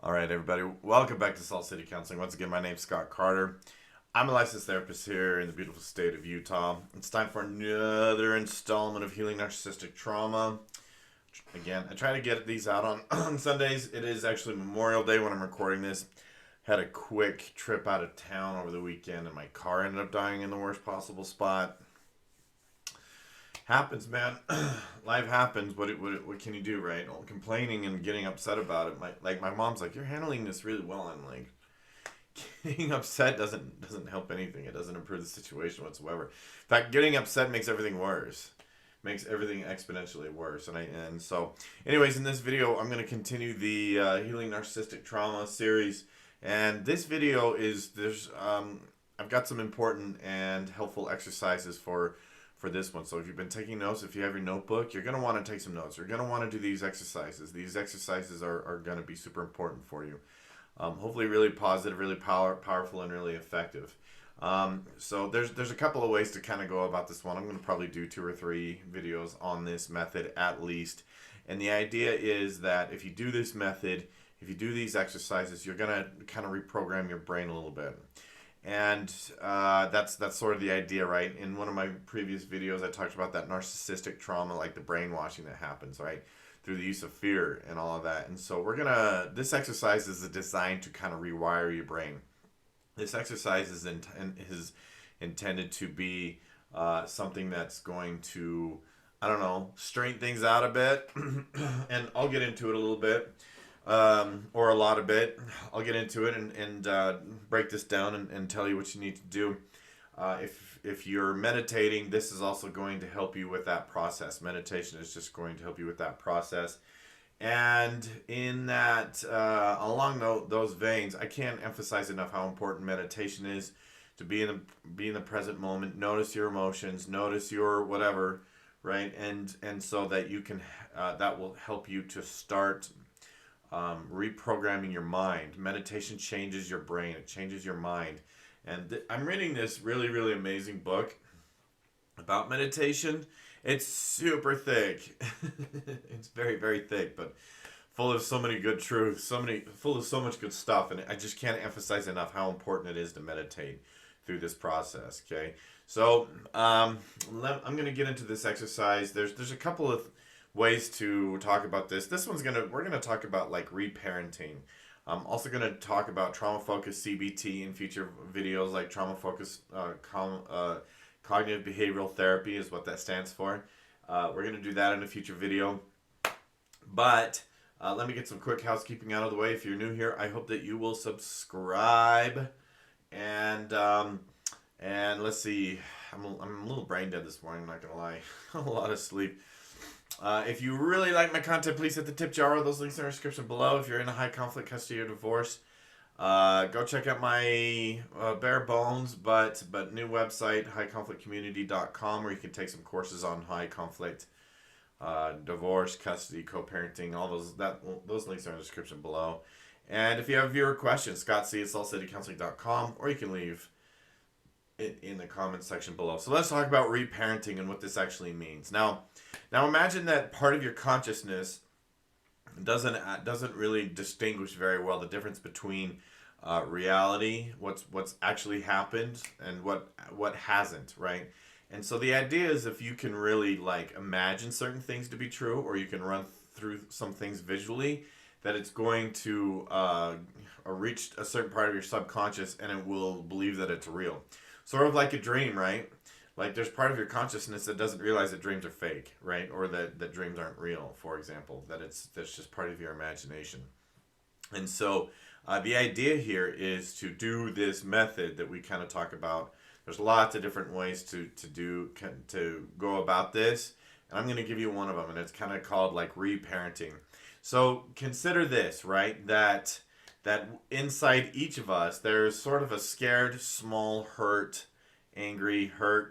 All right, everybody, welcome back to Salt City Counseling. Once again, my name's Scott Carter. I'm a licensed therapist here in the beautiful state of Utah. It's time for another installment of Healing Narcissistic Trauma. Again, I try to get these out on, on Sundays. It is actually Memorial Day when I'm recording this. Had a quick trip out of town over the weekend, and my car ended up dying in the worst possible spot. Happens, man. Life happens. What can you do, right? Well, complaining and getting upset about it. My mom's like, you're handling this really well. I'm like, getting upset doesn't help anything. It doesn't improve the situation whatsoever. In fact, getting upset makes everything worse. Makes everything exponentially worse. And so, anyways, in this video, I'm going to continue the healing narcissistic trauma series. And this video is I've got some important and helpful exercises for this one. So if you've been taking notes, if you have your notebook, you're going to want to take some notes. You're going to want to do these exercises. These exercises are going to be super important for you. Hopefully really positive, really powerful, and really effective. So there's a couple of ways to kind of go about this one. I'm going to probably do 2 or 3 videos on this method at least. And the idea is that if you do this method, if you do these exercises, you're going to kind of reprogram your brain a little bit. And that's sort of the idea, right? In one of my previous videos, I talked about that narcissistic trauma, like the brainwashing that happens, right? Through the use of fear and all of that. And so this exercise is designed to kind of rewire your brain. This exercise is intended to be something that's going to, I don't know, straighten things out a bit. And I'll get into it a little bit. Or a lot of it. I'll get into it and break this down and tell you what you need to do. If you're meditating, this is also going to help you with that process. Meditation is just going to help you with that process. And in that, along those veins, I can't emphasize enough how important meditation is to be in the present moment. Notice your emotions, notice your whatever, right? And so that you can that will help you to start reprogramming your mind. Meditation changes your brain. It changes your mind. And I'm reading this really, really amazing book about meditation. It's super thick. It's very, very thick, but full of so many good truths, full of so much good stuff. And I just can't emphasize enough how important it is to meditate through this process. Okay, so I'm going to get into this exercise. There's a couple of ways to talk about this. We're gonna talk about like reparenting. I'm also gonna talk about trauma focused CBT in future videos, like trauma focused cognitive behavioral therapy is what that stands for. We're gonna do that in a future video. But let me get some quick housekeeping out of the way. If you're new here, I hope that you will subscribe. And let's see. I'm a little brain dead this morning. I'm not gonna lie. A lot of sleep. If you really like my content, please hit the tip jar. Those links are in the description below. If you're in a high conflict custody or divorce, go check out my bare bones but new website, highconflictcommunity.com, where you can take some courses on high conflict, divorce, custody, co-parenting. All those links are in the description below. And if you have viewer questions, scottc at saltcitycounseling.com, or you can leave it in the comments section below. So let's talk about reparenting and what this actually means. Now imagine that part of your consciousness doesn't really distinguish very well the difference between reality, what's actually happened, and what hasn't, right? And so the idea is, if you can really like imagine certain things to be true, or you can run through some things visually, that it's going to reach a certain part of your subconscious and it will believe that it's real. Sort of like a dream, right? Like there's part of your consciousness that doesn't realize that dreams are fake, right? Or that dreams aren't real, for example. That's just part of your imagination. And so the idea here is to do this method that we kind of talk about. There's lots of different ways to go about this. And I'm going to give you one of them, and it's kind of called like reparenting. So consider this, right? That inside each of us, there's sort of a scared, small, hurt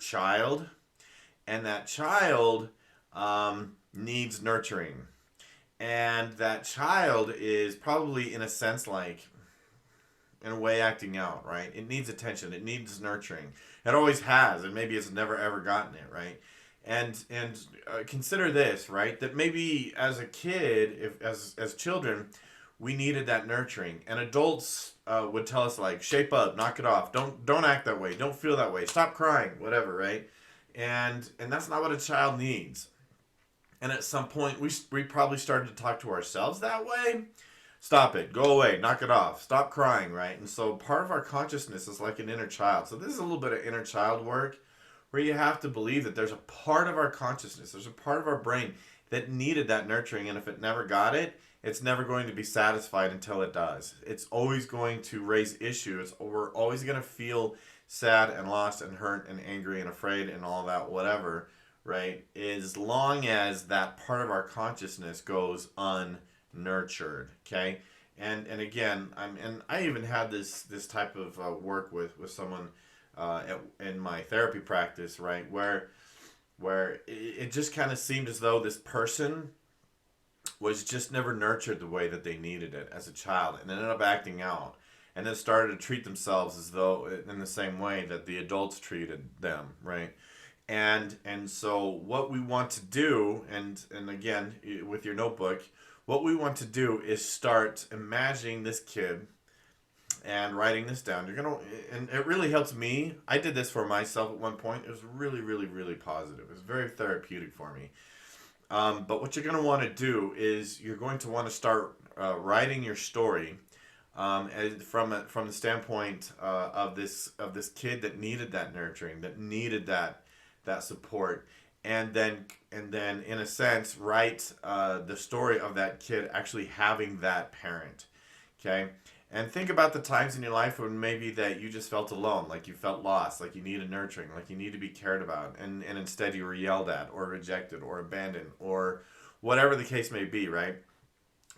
child. And that child needs nurturing. And that child is probably, in a sense, like, in a way, acting out, right? It needs attention. It needs nurturing. It always has, and maybe it's never ever gotten it, right? And consider this, right? That maybe as a kid, as children, we needed that nurturing. And adults would tell us like, shape up, knock it off, don't act that way, don't feel that way, stop crying, whatever, right? And that's not what a child needs. And at some point, we probably started to talk to ourselves that way. Stop it, go away, knock it off, stop crying, right? And so part of our consciousness is like an inner child. So this is a little bit of inner child work where you have to believe that there's a part of our consciousness, there's a part of our brain that needed that nurturing, and if it never got it, it's never going to be satisfied until it does. It's always going to raise issues. We're always going to feel sad and lost and hurt and angry and afraid and all that, whatever, right? As long as that part of our consciousness goes unnurtured, okay? And again, I even had this type of work with someone in my therapy practice, right, where it just kind of seemed as though this person was just never nurtured the way that they needed it as a child, and ended up acting out, and then started to treat themselves as though in the same way that the adults treated them, right? And so what we want to do, and again with your notebook, what we want to do is start imagining this kid and writing this down. And it really helps me. I did this for myself at one point. It was really, really, really positive. It was very therapeutic for me. But what you're going to want to do is you're going to want to start writing your story from the standpoint of this kid that needed that nurturing, that needed that support, and then in a sense write the story of that kid actually having that parent. Okay. And think about the times in your life when maybe that you just felt alone, like you felt lost, like you needed nurturing, like you need to be cared about, and instead you were yelled at or rejected or abandoned or whatever the case may be, right?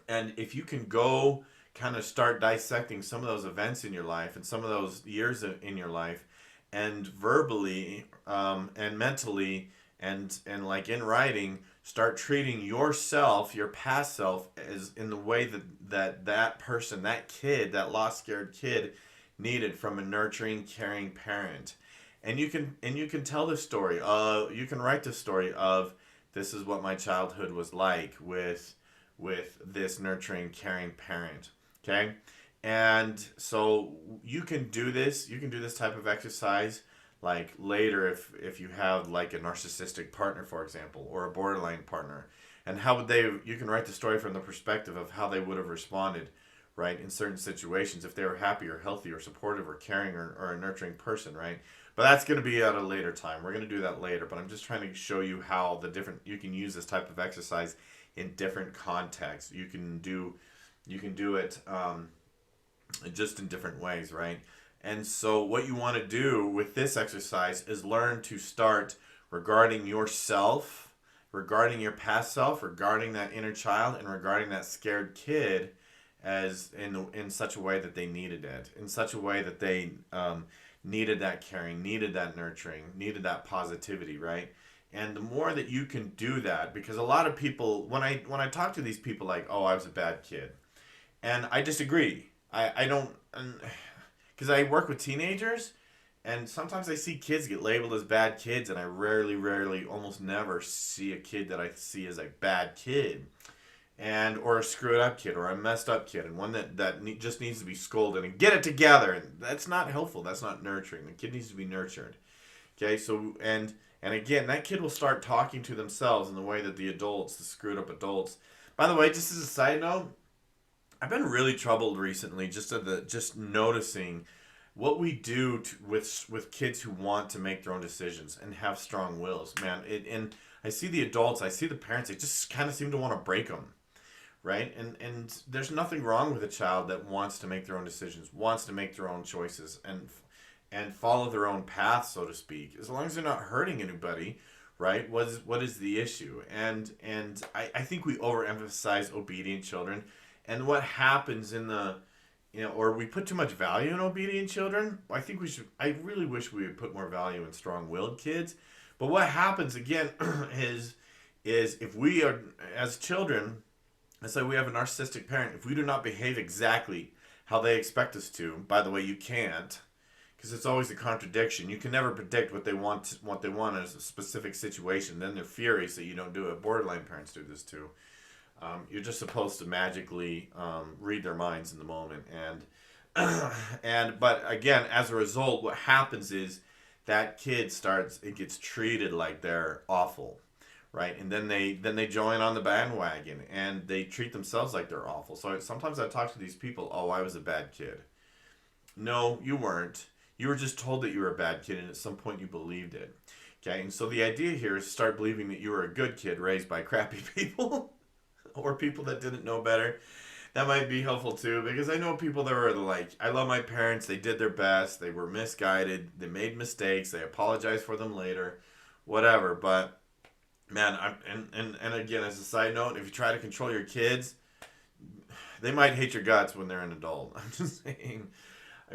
And if you can go kind of start dissecting some of those events in your life and some of those years in your life, and verbally and mentally and like in writing, start treating yourself, your past self, as in the way that person, that kid, that lost, scared kid needed from a nurturing, caring parent. And you can tell this story. You can write the story of, this is what my childhood was like with this nurturing, caring parent. Okay? And so you can do this. You can do this type of exercise like later if you have like a narcissistic partner, for example, or a borderline partner, and how would you can write the story from the perspective of how they would have responded, right, in certain situations, if they were happy or healthy or supportive or caring or a nurturing person, right? But that's going to be at a later time. We're going to do that later, but I'm just trying to show you how you can use this type of exercise in different contexts. You can do it just in different ways, right? And so what you want to do with this exercise is learn to start regarding yourself, regarding your past self, regarding that inner child, and regarding that scared kid as in such a way that they needed it, in such a way that they needed that caring, needed that nurturing, needed that positivity, right? And the more that you can do that, because a lot of people, when I talk to these people like, oh, I was a bad kid, and I disagree. I don't, because I work with teenagers, and sometimes I see kids get labeled as bad kids, and I rarely, almost never see a kid that I see as a bad kid, or a screwed up kid, or a messed up kid, and one that just needs to be scolded and get it together. And that's not helpful. That's not nurturing. The kid needs to be nurtured. Okay, so and again, that kid will start talking to themselves in the way that the screwed up adults. By the way, just as a side note, I've been really troubled recently just noticing what we do with kids who want to make their own decisions and have strong wills. Man, and I see the adults, I see the parents, they just kind of seem to want to break them, right? And there's nothing wrong with a child that wants to make their own decisions, wants to make their own choices, and follow their own path, so to speak, as long as they're not hurting anybody, right? What is the issue? And I think we overemphasize obedient children. And what happens or we put too much value in obedient children. I really wish we would put more value in strong-willed kids. But what happens again is if we are, as children, let's say we have a narcissistic parent, if we do not behave exactly how they expect us to, by the way, you can't, because it's always a contradiction. You can never predict what they want in a specific situation. Then they're furious that you don't do it. Borderline parents do this too. You're just supposed to magically read their minds in the moment, but again, as a result, what happens is that kid it gets treated like they're awful, right? And then they join on the bandwagon and they treat themselves like they're awful. So sometimes I talk to these people, oh, I was a bad kid. No, you weren't. You were just told that you were a bad kid, and at some point you believed it. Okay, and so the idea here is start believing that you were a good kid raised by crappy people or people that didn't know better. That might be helpful too, because I know people that were like, I love my parents, they did their best, they were misguided, they made mistakes, they apologized for them later, whatever. But man, and again, as a side note, if you try to control your kids, they might hate your guts when they're an adult. I'm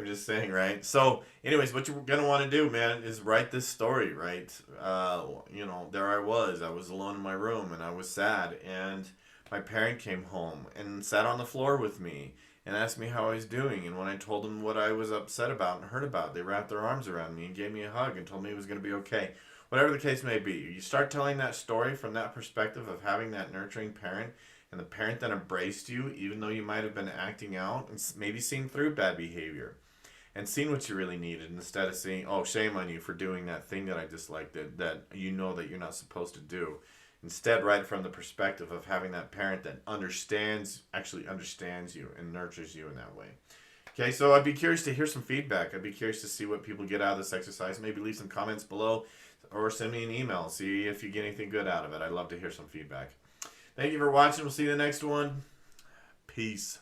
just saying, right? So, anyways, what you're gonna want to do, man, is write this story, right? There I was alone in my room, and I was sad, and my parent came home and sat on the floor with me and asked me how I was doing. And when I told them what I was upset about and hurt about, they wrapped their arms around me and gave me a hug and told me it was going to be okay. Whatever the case may be, you start telling that story from that perspective of having that nurturing parent and the parent that embraced you, even though you might have been acting out and maybe seen through bad behavior and seen what you really needed, instead of saying, oh, shame on you for doing that thing that I disliked, that you know that you're not supposed to do. Instead, right from the perspective of having that parent that actually understands you and nurtures you in that way. Okay, so I'd be curious to hear some feedback. I'd be curious to see what people get out of this exercise. Maybe leave some comments below or send me an email. See if you get anything good out of it. I'd love to hear some feedback. Thank you for watching. We'll see you in the next one. Peace.